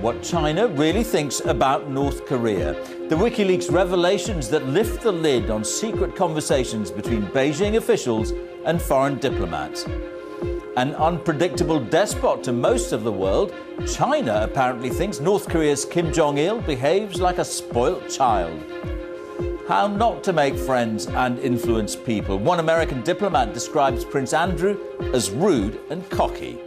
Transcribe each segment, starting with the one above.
what China really thinks about North Korea. The WikiLeaks revelations that lift the lid on secret conversations between Beijing officials and foreign diplomats. An unpredictable despot to most of the world, China apparently thinks North Korea's Kim Jong-il behaves like a spoilt child. How not to make friends and influence people. One American diplomat describes Prince Andrew as rude and cocky.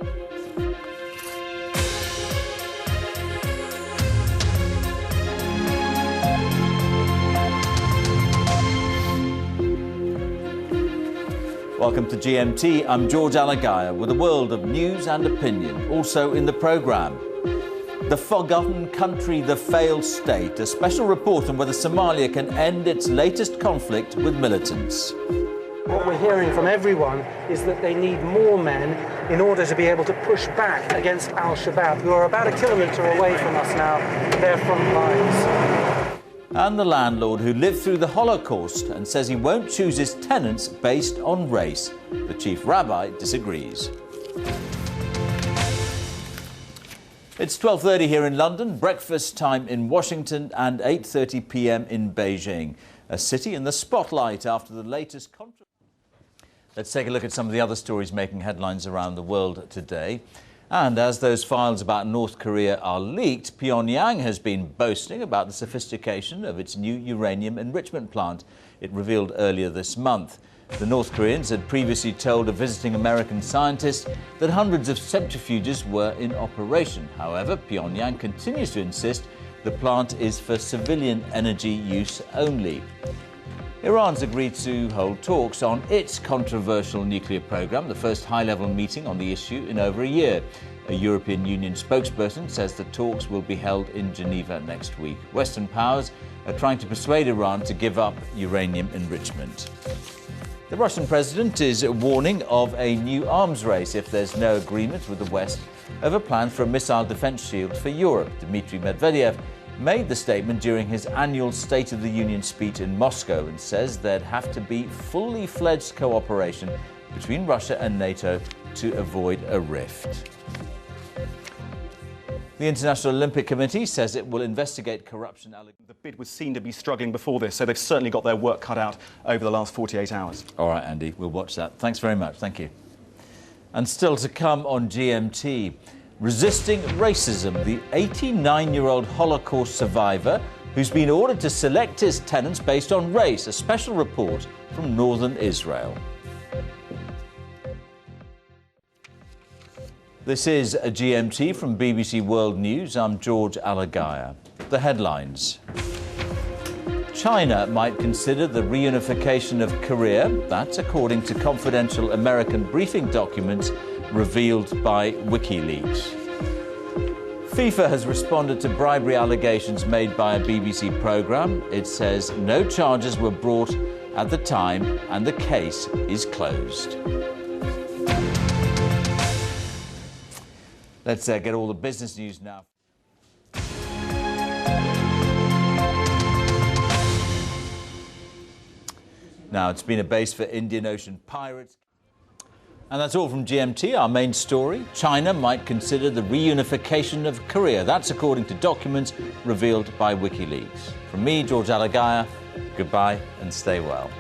Welcome to GMT. I'm George Alagiah with a world of news and opinion. Also in the programme, the forgotten country, the failed state, a special report on whether Somalia can end its latest conflict with militants. What we're hearing from everyone is that they need more men in order to be able to push back against al-Shabaab, who are about a kilometre away from us now, their front lines. And the landlord who lived through the Holocaust and says he won't choose his tenants based on race. The chief rabbi disagrees. It's 12:30 here in London, breakfast time in Washington and 8:30 p.m. in Beijing, a city in the spotlight after the latest controversy. Let's take a look at some of the other stories making headlines around the world today. And as those files about North Korea are leaked, Pyongyang has been boasting about the sophistication of its new uranium enrichment plant it revealed earlier this month. The North Koreans had previously told a visiting American scientist that hundreds of centrifuges were in operation. However, Pyongyang continues to insist the plant is for civilian energy use only. Iran's agreed to hold talks on its controversial nuclear program, the first high-level meeting on the issue in over a year. A European Union spokesperson says the talks will be held in Geneva next week. Western powers are trying to persuade Iran to give up uranium enrichment. The Russian president is warning of a new arms race if there's no agreement with the West over a plan for a missile defense shield for Europe. Dmitry Medvedev made the statement during his annual State of the Union speech in Moscow and says there'd have to be fully fledged cooperation between Russia and NATO to avoid a rift. The International Olympic Committee says it will investigate corruption allegations. The bid was seen to be struggling before this, so they've certainly got their work cut out over the last 48 hours. All right, Andy, we'll watch that. Thanks very much. Thank you. And still to come on GMT. Resisting racism, the 89-year-old Holocaust survivor who's been ordered to select his tenants based on race. A special report from northern Israel. This is a GMT from BBC World News. I'm George Alagiah. The headlines. China might consider the reunification of Korea. That's according to confidential American briefing documents revealed by WikiLeaks. FIFA has responded to bribery allegations made by a BBC programme. It says no charges were brought at the time and the case is closed. Let's get all the business news now. Now, it's been a base for Indian Ocean pirates. And that's all from GMT. Our main story, China might consider the reunification of Korea. That's according to documents revealed by WikiLeaks. From me, George Alagiah, goodbye and stay well.